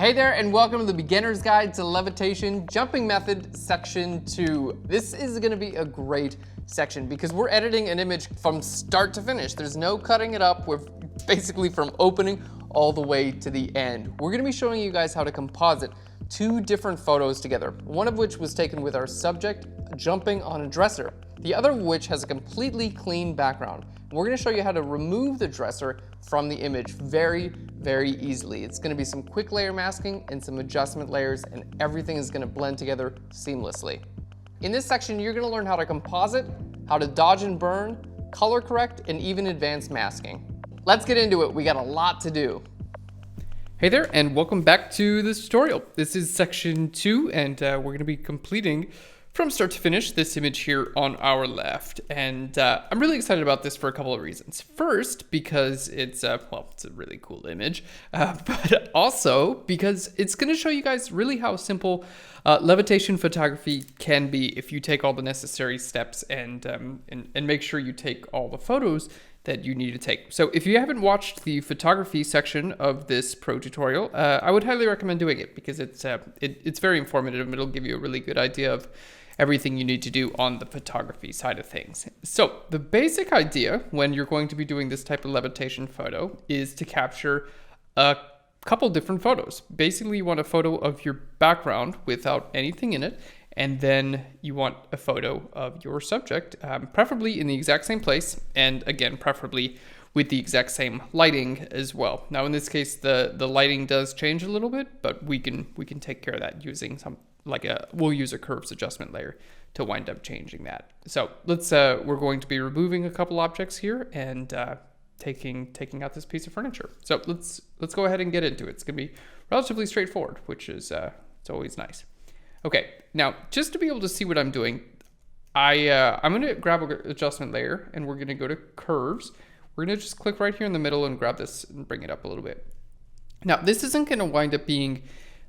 Hey there, and welcome to the Beginner's Guide to Levitation Jumping Method Section 2. This is gonna be a great section because we're editing an image from start to finish. There's no cutting it up. We're basically from opening all the way to the end. We're gonna be showing you guys how to composite two different photos together, one of which was taken with our subject jumping on a dresser, the other of which has a completely clean background. We're gonna show you how to remove the dresser from the image very easily. It's gonna be some quick layer masking and some adjustment layers, and everything is gonna blend together seamlessly. In this section, you're gonna learn how to composite, how to dodge and burn, color correct, and even advanced masking. Let's get into it. We got a lot to do. Hey there, and welcome back to this tutorial. This is section 2, and we're gonna be completing from start to finish this image here on our left. And I'm really excited about this for a couple of reasons. First, because it's it's a really cool image, but also because it's gonna show you guys really how simple levitation photography can be if you take all the necessary steps and make sure you take all the photos that you need to take. So if you haven't watched the photography section of this pro tutorial, I would highly recommend doing it because it's very informative and it'll give you a really good idea of everything you need to do on the photography side of things. So the basic idea when you're going to be doing this type of levitation photo is to capture a couple different photos. Basically, you want a photo of your background without anything in it, and then you want a photo of your subject, preferably in the exact same place, and again, preferably with the exact same lighting as well. Now, in this case, the lighting does change a little bit, but we can take care of that using we'll use a curves adjustment layer to wind up changing that. So we're going to be removing a couple objects here and taking out this piece of furniture. So let's go ahead and get into it. It's gonna be relatively straightforward, which is it's always nice. Okay, now just to be able to see what I'm doing, I'm gonna grab an adjustment layer and we're gonna go to curves. We're gonna just click right here in the middle and grab this and bring it up a little bit. Now this isn't gonna wind up being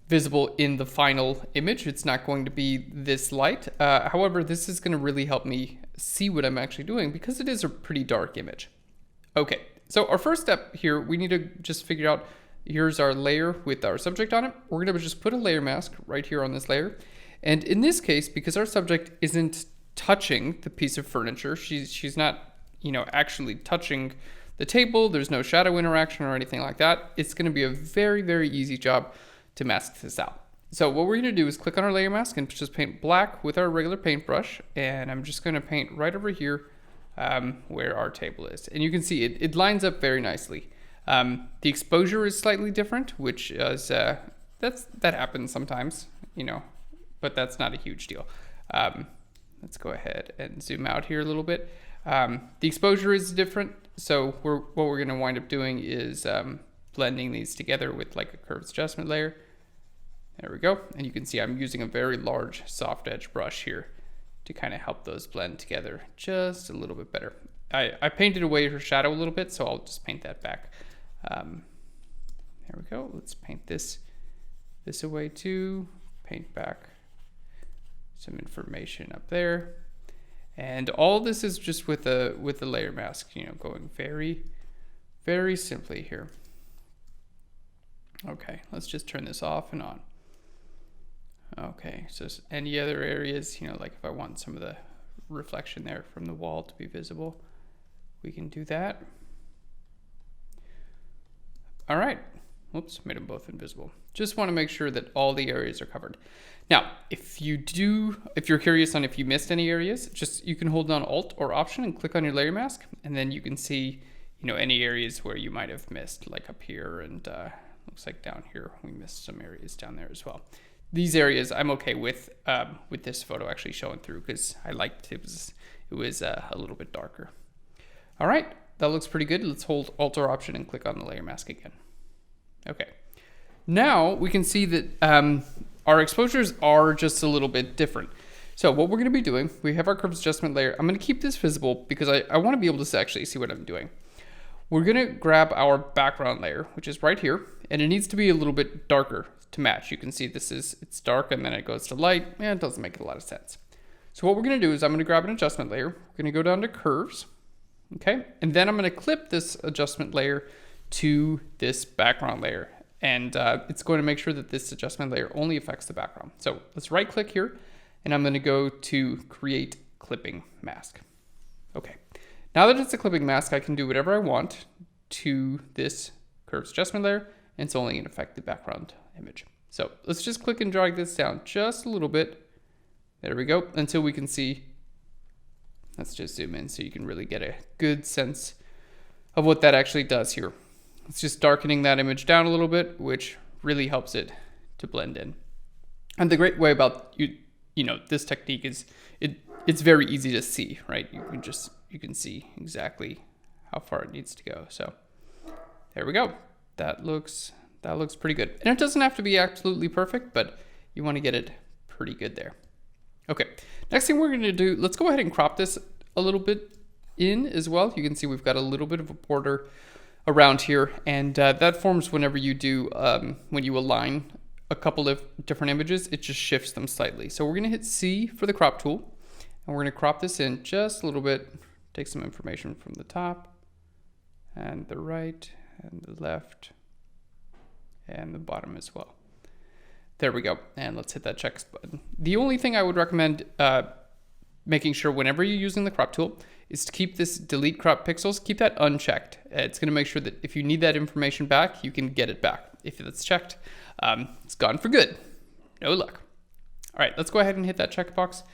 visible in the final image. It's not going to be this light. However, this is gonna really help me see what I'm actually doing because it is a pretty dark image. Okay, so our first step here, we need to just figure out, here's our layer with our subject on it. We're gonna just put a layer mask right here on this layer. And in this case, because our subject isn't touching the piece of furniture, she's not, actually touching the table, there's no shadow interaction or anything like that, it's gonna be a very easy job to mask this out. So what we're gonna do is click on our layer mask and just paint black with our regular paintbrush. And I'm just gonna paint right over here where our table is. And you can see it lines up very nicely. The exposure is slightly different, which is, that happens sometimes, but that's not a huge deal. Let's go ahead and zoom out here a little bit. The exposure is different. So what we're gonna wind up doing is blending these together with like a curves adjustment layer. There we go. And you can see I'm using a very large soft edge brush here to kind of help those blend together just a little bit better. I painted away her shadow a little bit, so I'll just paint that back. There we go. Let's paint this away too. Paint back some information up there. And all this is just with the layer mask, going very simply here. Okay, let's just turn this off and on. Okay, so any other areas, like if I want some of the reflection there from the wall to be visible, we can do that. All right, whoops, made them both invisible. Just want to make sure that all the areas are covered. Now, if you're curious on if you missed any areas, you can hold down Alt or Option and click on your layer mask, and then you can see, any areas where you might have missed, like up here, and looks like down here we missed some areas down there as well. These areas I'm okay with this photo actually showing through because I liked it was a little bit darker. All right, that looks pretty good. Let's hold Alt or Option and click on the layer mask again. Okay, now we can see that our exposures are just a little bit different. So what we're going to be doing, we have our curves adjustment layer. I'm going to keep this visible because I want to be able to actually see what I'm doing. We're going to grab our background layer, which is right here, and it needs to be a little bit darker to match. You can see it's dark and then it goes to light. It doesn't make a lot of sense. So what we're going to do is I'm going to grab an adjustment layer. We're going to go down to curves, okay? And then I'm going to clip this adjustment layer to this background layer. and it's going to make sure that this adjustment layer only affects the background. So let's right click here, and I'm going to go to create clipping mask. Okay, now that it's a clipping mask, I can do whatever I want to this curves adjustment layer, and it's only going to affect the background image. So let's just click and drag this down just a little bit. There we go, until we can see. Let's just zoom in so you can really get a good sense of what that actually does here. It's just darkening that image down a little bit, which really helps it to blend in. And the great way about this technique is it's very easy to see, right? You can see exactly how far it needs to go. So there we go. That looks pretty good. And it doesn't have to be absolutely perfect, but you want to get it pretty good there. Okay, next thing we're going to do, let's go ahead and crop this a little bit in as well. You can see we've got a little bit of a border around here, and that forms whenever you do, when you align a couple of different images, it just shifts them slightly. So we're going to hit C for the crop tool, and we're going to crop this in just a little bit, take some information from the top and the right and the left and the bottom as well. There we go. And let's hit that check button. The only thing I would recommend making sure whenever you're using the crop tool is to keep this delete crop pixels, keep that unchecked. It's going to make sure that if you need that information back, you can get it back. If it's checked, it's gone for good. No luck. All right, let's go ahead and hit that checkbox,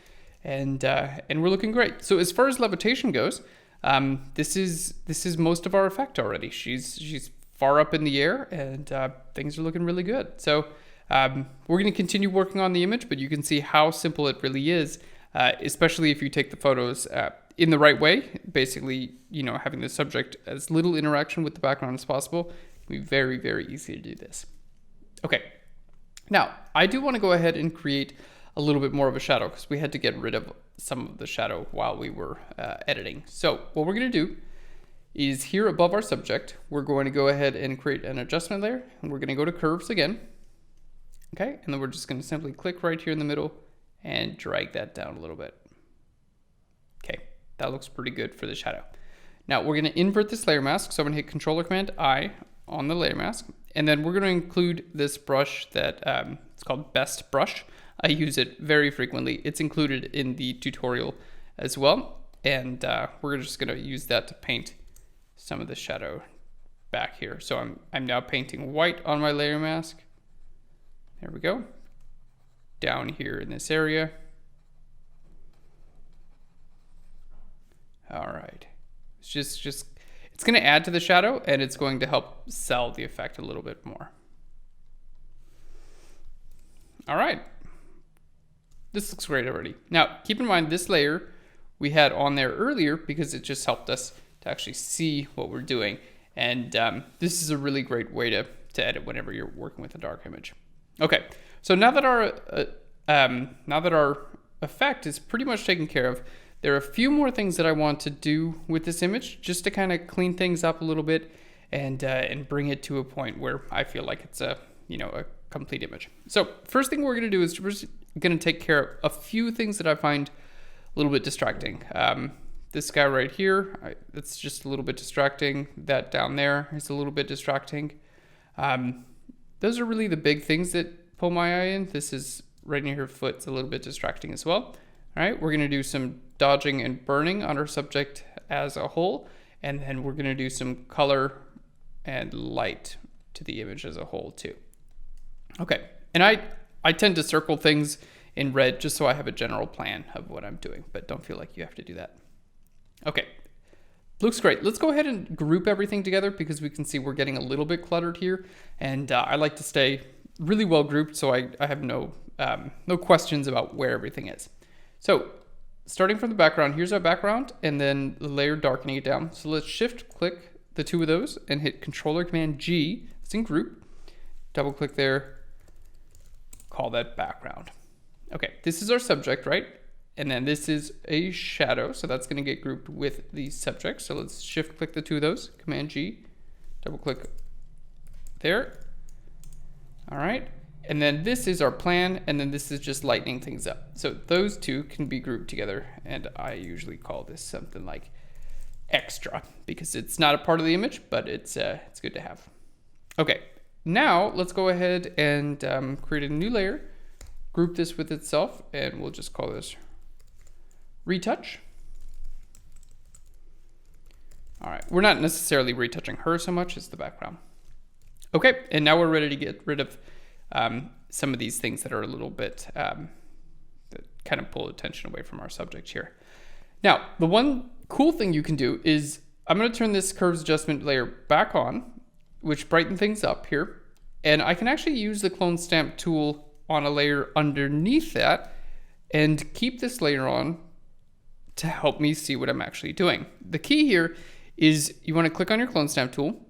and we're looking great. So as far as levitation goes, this is most of our effect already. She's far up in the air, and things are looking really good. So we're going to continue working on the image, but you can see how simple it really is, especially if you take the photos in the right way. Basically, having the subject as little interaction with the background as possible. It can be very, very easy to do this. Okay, now I do want to go ahead and create a little bit more of a shadow because we had to get rid of some of the shadow while we were editing. So what we're going to do is here above our subject, we're going to go ahead and create an adjustment layer, and we're going to go to curves again. Okay, and then we're just going to simply click right here in the middle and drag that down a little bit. Okay, that looks pretty good for the shadow. Now we're going to invert this layer mask, so I'm going to hit Control Command I on the layer mask, and then we're going to include this brush that it's called Best Brush. I use it very frequently. It's included in the tutorial as well, and we're just going to use that to paint some of the shadow back here. So I'm now painting white on my layer mask. There we go. Down here in this area. All right. It's going to add to the shadow, and it's going to help sell the effect a little bit more. All right. This looks great already. Now, keep in mind this layer we had on there earlier because it just helped us to actually see what we're doing. And this is a really great way to edit whenever you're working with a dark image. Okay, so now that our effect is pretty much taken care of, there are a few more things that I want to do with this image just to kind of clean things up a little bit and bring it to a point where I feel like it's a complete image. So first thing we're going to do is we're just going to take care of a few things that I find a little bit distracting. This guy right here, it's just a little bit distracting. That down there is a little bit distracting. Those are really the big things that pull my eye in. This is right near her foot. It's a little bit distracting as well. All right, we're going to do some dodging and burning on our subject as a whole, and then we're going to do some color and light to the image as a whole too. Okay, and I tend to circle things in red just so I have a general plan of what I'm doing, but don't feel like you have to do that. Okay, looks great. Let's go ahead and group everything together because we can see we're getting a little bit cluttered here, and I like to stay really well grouped so I have no questions about where everything is. So starting from the background, here's our background, and then the layer darkening it down. So let's shift click the two of those and hit Control Command G. It's in group. Double click there, call that background. Okay, this is our subject, right? And then this is a shadow, so that's going to get grouped with the subject. So let's shift click the two of those, Command G, double click there. All right, and then this is our plan, and then this is just lightening things up. So those two can be grouped together, and I usually call this something like extra because it's not a part of the image, but it's good to have. Okay, Now let's go ahead and create a new layer, group this with itself, and we'll just call this retouch. All right, we're not necessarily retouching her so much as the background. Okay, and now we're ready to get rid of some of these things that are a little bit, that kind of pull attention away from our subject here. Now, the one cool thing you can do is, I'm gonna turn this curves adjustment layer back on, which brighten things up here. And I can actually use the clone stamp tool on a layer underneath that and keep this layer on to help me see what I'm actually doing. The key here is you wanna click on your clone stamp tool,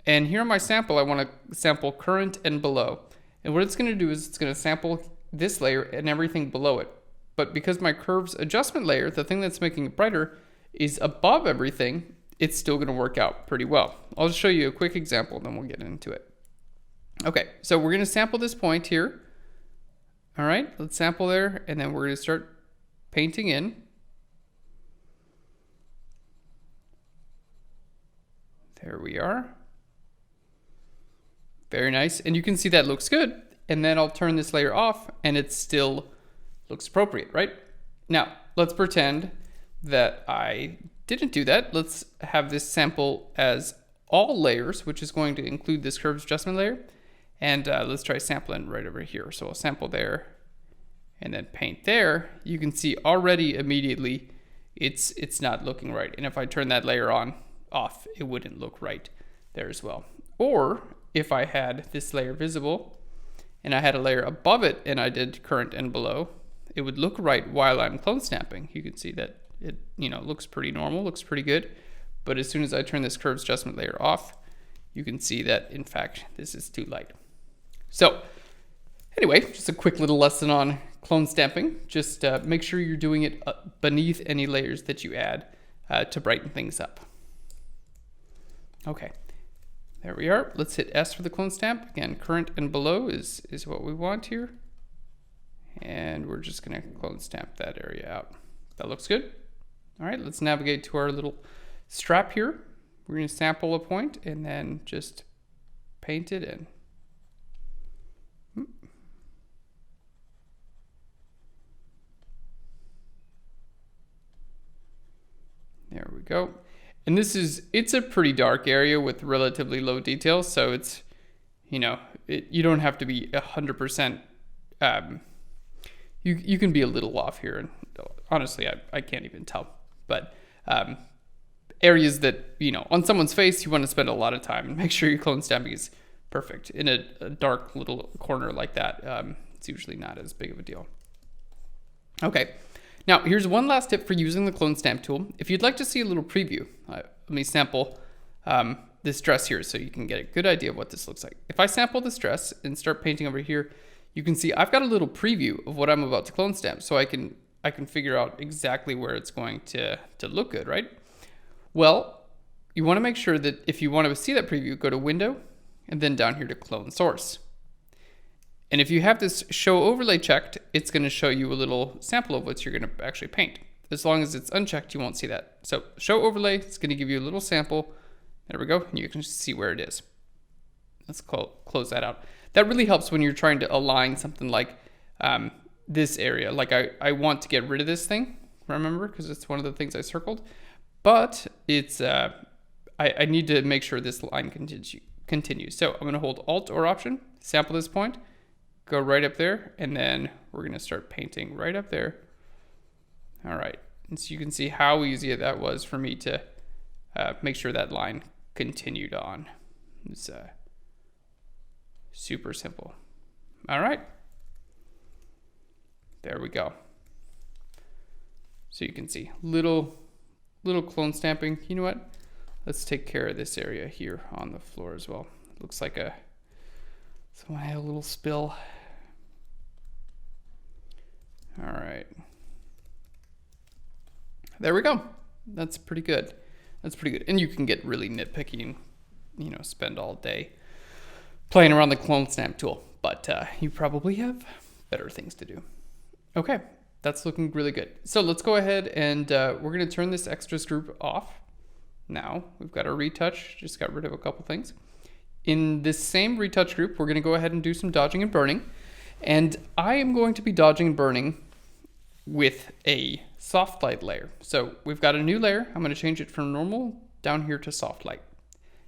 and here on my sample, I wanna sample current and below. And what it's gonna do is it's gonna sample this layer and everything below it. But because my curves adjustment layer, the thing that's making it brighter, is above everything, it's still gonna work out pretty well. I'll just show you a quick example, then we'll get into it. Okay, so we're gonna sample this point here. All right, let's sample there, and then we're gonna start painting in. There we are. Very nice, and you can see that looks good. And then I'll turn this layer off, and it still looks appropriate, right? Now, let's pretend that I didn't do that. Let's have this sample as all layers, which is going to include this curves adjustment layer. And let's try sampling right over here. So I'll sample there and then paint there. You can see already immediately it's not looking right. And if I turn that layer off, it wouldn't look right there as well. Or if I had this layer visible and I had a layer above it and I did current and below, it would look right while I'm clone stamping. You can see that it looks pretty normal, looks pretty good. But as soon as I turn this curves adjustment layer off, you can see that in fact this is too light. So anyway, just a quick little lesson on clone stamping. Just make sure you're doing it beneath any layers that you add to brighten things up. Okay, there we are. Let's hit S for the clone stamp. Again, current and below is what we want here. And we're just gonna clone stamp that area out. That looks good. All right, let's navigate to our little strap here. We're gonna sample a point and then just paint it in. There we go. And it's a pretty dark area with relatively low detail, so it's, you don't have to be 100%, you can be a little off here, and honestly, I can't even tell. But areas that, on someone's face, you want to spend a lot of time and make sure your clone stamping is perfect. In a dark little corner like that, it's usually not as big of a deal. Okay. Now, here's one last tip for using the clone stamp tool. If you'd like to see a little preview, let me sample this dress here so you can get a good idea of what this looks like. If I sample this dress and start painting over here, you can see I've got a little preview of what I'm about to clone stamp, so I can figure out exactly where it's going to look good, right? Well, you want to make sure that if you want to see that preview, go to Window and then down here to Clone Source. And if you have this show overlay checked, it's going to show you a little sample of what you're going to actually paint. As long as it's unchecked, you won't see that. So show overlay, it's going to give you a little sample. There we go. And you can see where it is. Let's close that out. That really helps when you're trying to align something like this area. Like I want to get rid of this thing, remember, because it's one of the things I circled. But it's I need to make sure this line continues. So I'm going to hold Alt or Option, sample this point, go right up there, and then we're going to start painting right up there. All right, and so you can see how easy that was for me to make sure that line continued on. It's super simple. All right, there we go. So you can see little clone stamping. You know what? Let's take care of this area here on the floor as well. It looks like someone had a little spill. All right. There we go. That's pretty good. That's pretty good. And you can get really nitpicky and, spend all day playing around the clone stamp tool. But you probably have better things to do. Okay, that's looking really good. So let's go ahead and we're going to turn this extras group off. Now we've got our retouch, just got rid of a couple things. In this same retouch group, we're going to go ahead and do some dodging and burning. And I am going to be dodging and burning with a soft light layer. So we've got a new layer. I'm going to change it from normal down here to soft light.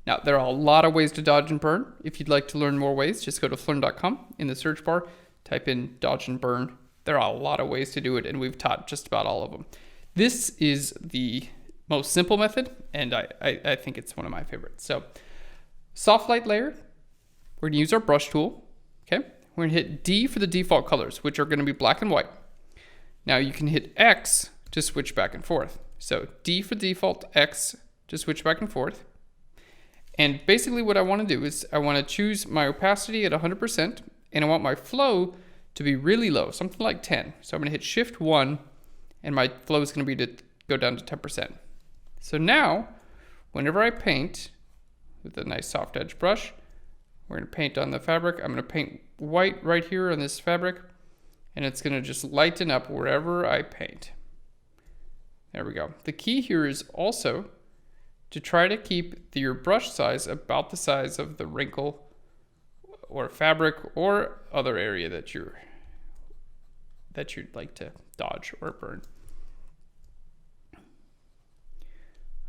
Now, there are a lot of ways to dodge and burn. If you'd like to learn more ways, just go to phlearn.com. In the search bar, type in dodge and burn. There are a lot of ways to do it, and we've taught just about all of them. This is the most simple method, and I think it's one of my favorites. So soft light layer, we're gonna use our brush tool, okay? We're gonna hit D for the default colors, which are gonna be black and white. Now you can hit X to switch back and forth. So D for default, X to switch back and forth. And basically what I wanna do is I wanna choose my opacity at 100%, and I want my flow to be really low, something like 10. So I'm gonna hit Shift 1, and my flow is gonna be to go down to 10%. So now, whenever I paint with a nice soft edge brush, we're gonna paint on the fabric. I'm gonna paint white right here on this fabric, and it's gonna just lighten up wherever I paint. There we go. The key here is also to try to keep your brush size about the size of the wrinkle or fabric or other area that you'd like to dodge or burn.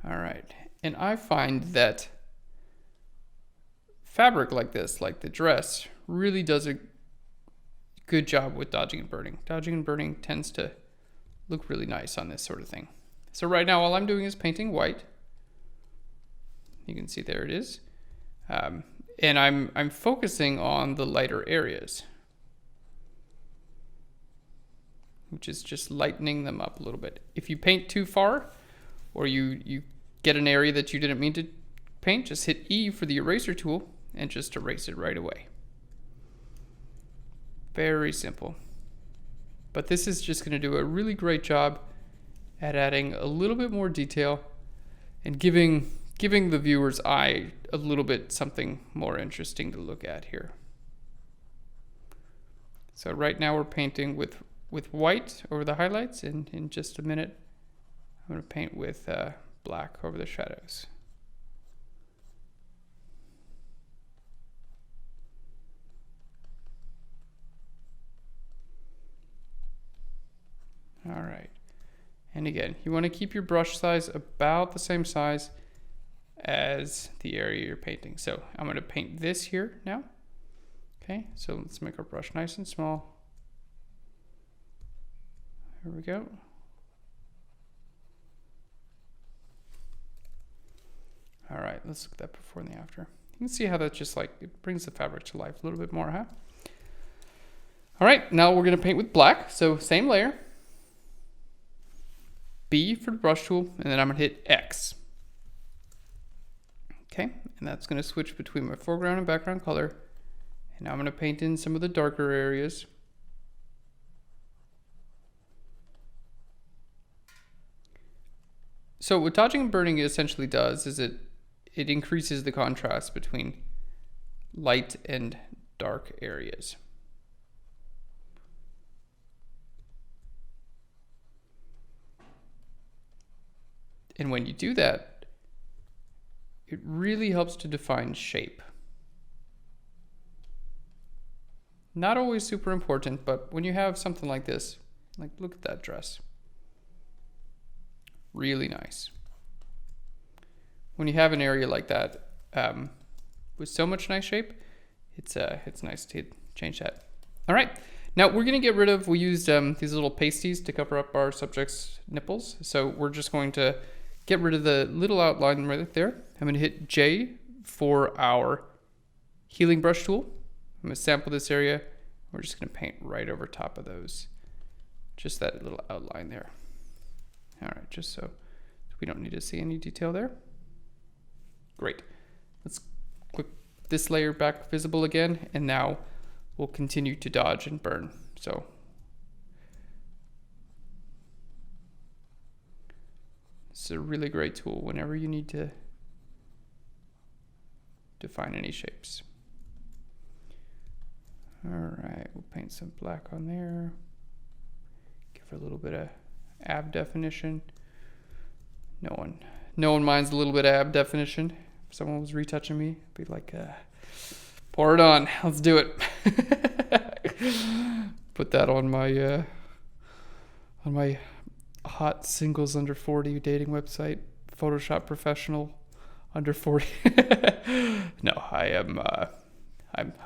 All right, and I find that fabric like this, like the dress, really does a good job with dodging and burning. Dodging and burning tends to look really nice on this sort of thing. So right now, all I'm doing is painting white. You can see there it is. And I'm focusing on the lighter areas, which is just lightening them up a little bit. If you paint too far, or you get an area that you didn't mean to paint, just hit E for the eraser tool and just erase it right away. Very simple. But this is just going to do a really great job at adding a little bit more detail and giving the viewer's eye a little bit something more interesting to look at here. So right now we're painting with white over the highlights, and in just a minute I'm going to paint with black over the shadows. All right. And again, you want to keep your brush size about the same size as the area you're painting. So I'm going to paint this here now. Okay, so let's make our brush nice and small. Here we go. All right, let's look at that before and the after. You can see how that just like, it brings the fabric to life a little bit more, huh? All right, now we're gonna paint with black. So same layer, B for the brush tool, and then I'm gonna hit X. Okay, and that's gonna switch between my foreground and background color. And now I'm gonna paint in some of the darker areas. So what dodging and burning essentially does is it increases the contrast between light and dark areas. And when you do that, it really helps to define shape. Not always super important, but when you have something like this, like look at that dress. Really nice. When you have an area like that with so much nice shape, it's nice to change that. All right, now we're gonna get rid of, we used these little pasties to cover up our subject's nipples. So we're just going to get rid of the little outline right there. I'm gonna hit J for our healing brush tool. I'm gonna sample this area. We're just gonna paint right over top of those. Just that little outline there. All right, just so we don't need to see any detail there. Great. Let's click this layer back visible again, and now we'll continue to dodge and burn. So it's a really great tool whenever you need to define any shapes. All right, we'll paint some black on there. Give it a little bit of ab definition. No one minds a little bit of ab definition. If someone was retouching me, I'd be like, Pour it on. Let's do it. Put that on my hot singles under 40 dating website. Photoshop professional under 40. No, I'm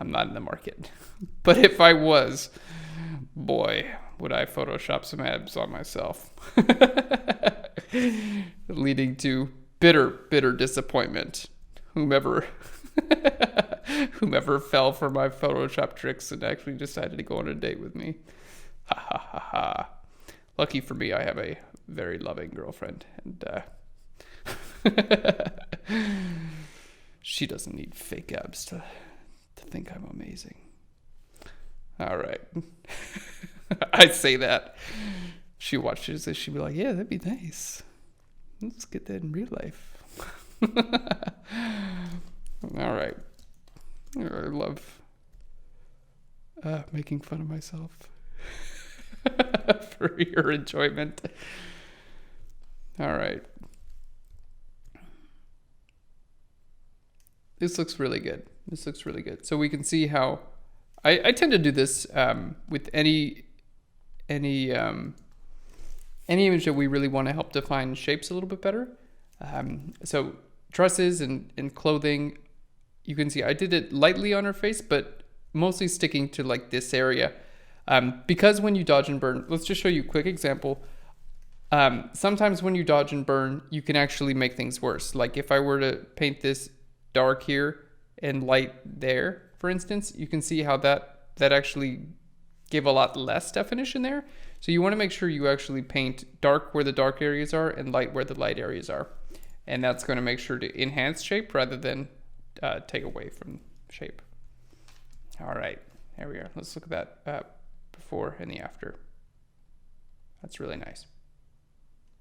not in the market. But if I was, boy, would I Photoshop some abs on myself. Leading to bitter disappointment. Whomever fell for my Photoshop tricks and actually decided to go on a date with me. Ha ha ha ha. Lucky for me, I have a very loving girlfriend, and she doesn't need fake abs to think I'm amazing. All right. I say that. She watches this, she'd be like, yeah, that'd be nice. Let's get that in real life. All right. I love making fun of myself for your enjoyment. All right. This looks really good. So we can see how I tend to do this with any image that we really want to help define shapes a little bit better. So dresses and clothing, you can see I did it lightly on her face, but mostly sticking to like this area. Because when you dodge and burn, let's just show you a quick example. Sometimes when you dodge and burn, you can actually make things worse. Like if I were to paint this dark here and light there, for instance, you can see how that actually gave a lot less definition there. So you want to make sure you actually paint dark where the dark areas are and light where the light areas are. And that's going to make sure to enhance shape rather than take away from shape. All right, there we are. Let's look at that before and the after. That's really nice.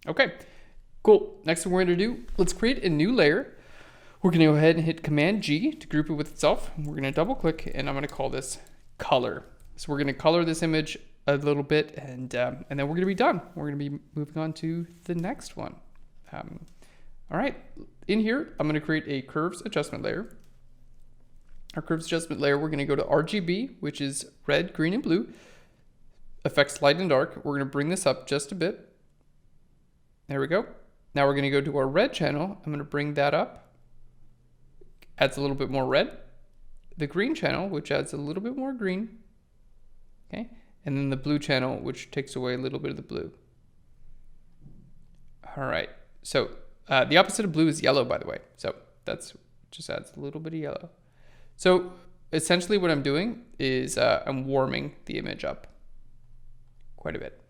Okay, cool. Next thing we're going to do, let's create a new layer. We're going to go ahead and hit Command G to group it with itself. We're going to double click and I'm going to call this color. So we're going to color this image a little bit and then we're going to be done. We're going to be moving on to the next one. All right, in here, I'm going to create a curves adjustment layer. Our curves adjustment layer, we're going to go to RGB, which is red, green, and blue. Affects light and dark. We're going to bring this up just a bit. There we go. Now we're going to go to our red channel. I'm going to bring that up. Adds a little bit more red. The green channel, which adds a little bit more green. Okay. And then the blue channel, which takes away a little bit of the blue. All right. So the opposite of blue is yellow, by the way. So that's just adds a little bit of yellow. So essentially what I'm doing is I'm warming the image up quite a bit.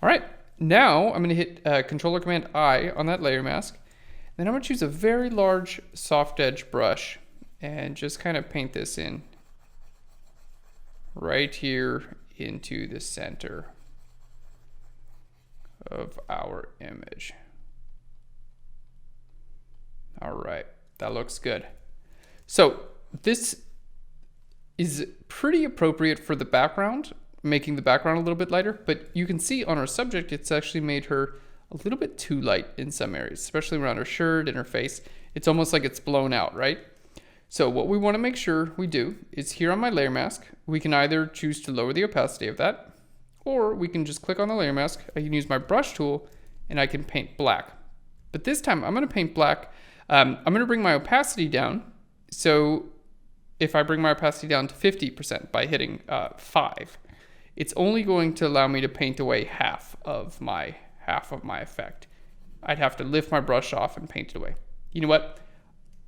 All right. Now I'm going to hit Controller Command I on that layer mask. Then I'm going to choose a very large soft edge brush and just kind of paint this in right here into the center of our image. All right, that looks good. So this is pretty appropriate for the background, making the background a little bit lighter, but you can see on our subject, it's actually made her a little bit too light in some areas, especially around her shirt and her face. It's almost like it's blown out, right? So what we want to make sure we do is here on my layer mask, we can either choose to lower the opacity of that, or we can just click on the layer mask. I can use my brush tool and I can paint black. But this time I'm going to paint black. I'm going to bring my opacity down. So if I bring my opacity down to 50% by hitting 5, it's only going to allow me to paint away half of my effect. I'd have to lift my brush off and paint it away. You know what?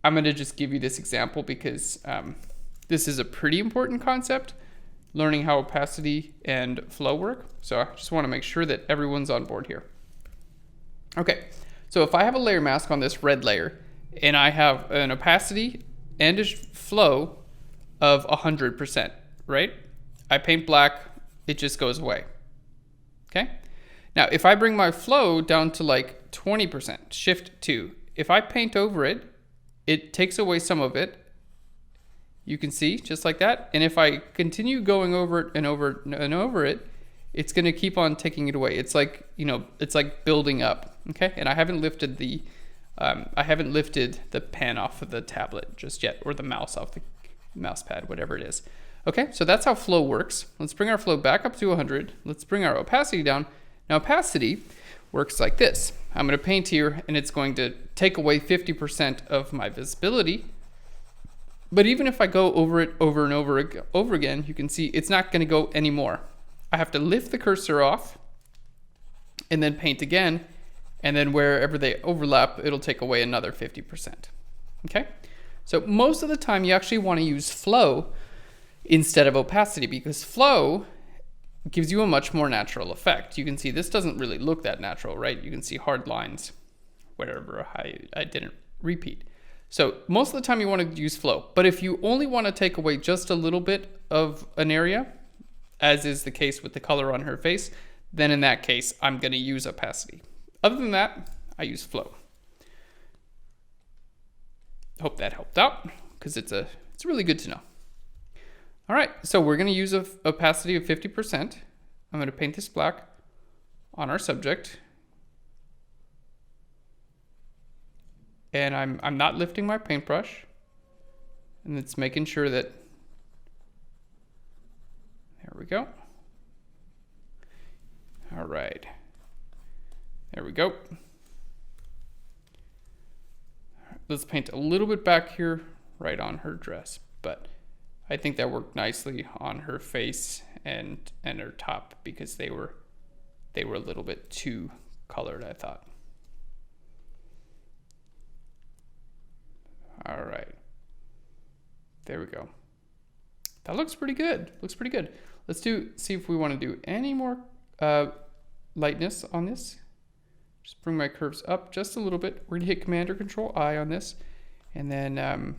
I'm going to just give you this example because this is a pretty important concept, learning how opacity and flow work. So I just want to make sure that everyone's on board here. Okay, so if I have a layer mask on this red layer and I have an opacity and a flow of 100%, right? I paint black, it just goes away. Okay? Now, if I bring my flow down to like 20%, shift 2, if I paint over it, it takes away some of it. You can see just like that. And if I continue going over it and over it and over it, it's going to keep on taking it away. It's like, you know, it's like building up. Okay. And I haven't lifted the pen off of the tablet just yet, or the mouse off mouse pad, whatever it is. Okay, so that's how flow works. Let's bring our flow back up to 100. Let's bring our opacity down. Now opacity works like this. I'm going to paint here, and it's going to take away 50% of my visibility. But even if I go over it over and over again, you can see it's not going to go anymore. I have to lift the cursor off and then paint again. And then wherever they overlap, it'll take away another 50%. Okay? So most of the time, you actually want to use flow instead of opacity, because flow gives you a much more natural effect. You can see this doesn't really look that natural, right? You can see hard lines wherever I didn't repeat. So most of the time you want to use flow, but if you only want to take away just a little bit of an area, as is the case with the color on her face, then in that case, I'm going to use opacity. Other than that, I use flow. Hope that helped out, because it's really good to know. All right, so we're going to use an opacity of 50%. I'm going to paint this black on our subject. And I'm not lifting my paintbrush. And it's making sure that, there we go. All right, there we go. Let's paint a little bit back here, right on her dress, but I think that worked nicely on her face and her top, because they were a little bit too colored, I thought. All right, there we go. That looks pretty good. Looks pretty good. Let's see if we want to do any more lightness on this. Just bring my curves up just a little bit. We're gonna hit Command or Control I on this, and then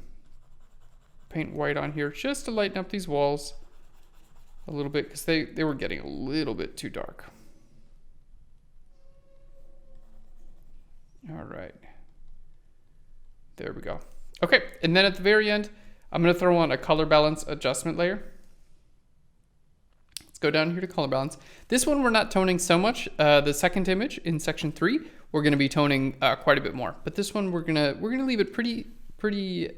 paint white on here just to lighten up these walls a little bit, because they were getting a little bit too dark. All right, there we go. Okay, and then at the very end, I'm gonna throw on a color balance adjustment layer. Let's go down here to color balance. This one we're not toning so much. The second image in section 3, we're gonna be toning quite a bit more. But this one we're gonna leave it pretty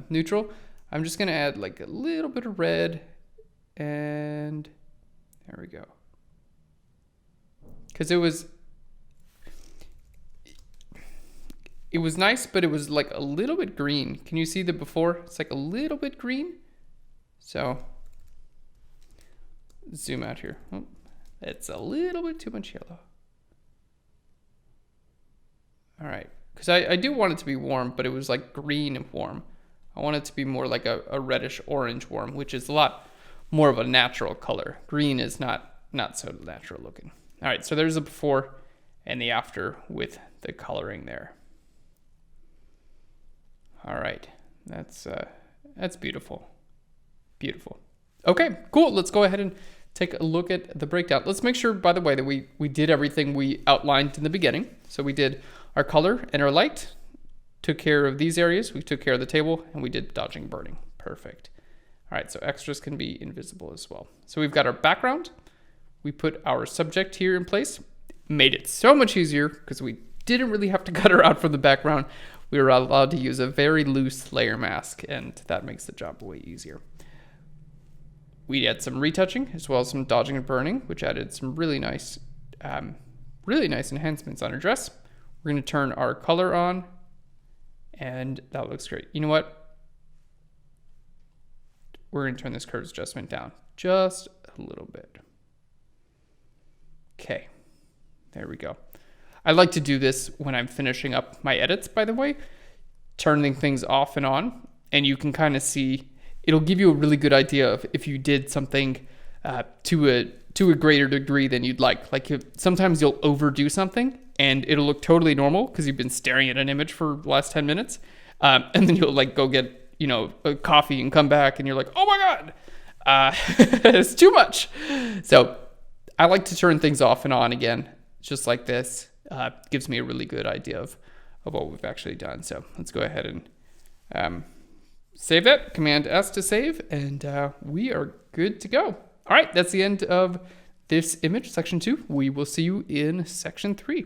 neutral. I'm just gonna add like a little bit of red, and there we go. Because it was nice, but it was like a little bit green. Can you see the before? It's like a little bit green. So zoom out here. Oh, it's a little bit too much yellow. All right, because I do want it to be warm, but it was like green and warm. I want it to be more like a reddish orange warm, which is a lot more of a natural color. Green is not so natural looking. All right, so there's a before and the after with the coloring there. All right, that's beautiful. Beautiful. Okay, cool. Let's go ahead and take a look at the breakdown. Let's make sure, by the way, that we did everything we outlined in the beginning. So we did our color and our light, took care of these areas, we took care of the table, and we did dodging burning. Perfect. All right, so extras can be invisible as well. So we've got our background. We put our subject here in place. Made it so much easier because we didn't really have to cut her out from the background. We were allowed to use a very loose layer mask, and that makes the job way easier. We had some retouching as well as some dodging and burning, which added some really nice enhancements on her dress. We're going to turn our color on, and that looks great. You know what? We're going to turn this curves adjustment down just a little bit. Okay, there we go. I like to do this when I'm finishing up my edits, by the way, turning things off and on, and you can kind of see, it'll give you a really good idea of if you did something to a greater degree than you'd like. Like sometimes you'll overdo something and it'll look totally normal because you've been staring at an image for the last 10 minutes. And then you'll like go get, a coffee and come back and you're like, oh my God, it's too much. So I like to turn things off and on again, just like this. Gives me a really good idea of what we've actually done. So let's go ahead and save that. Command S to save, and we are good to go. All right, that's the end of this image, section 2. We will see you in section 3.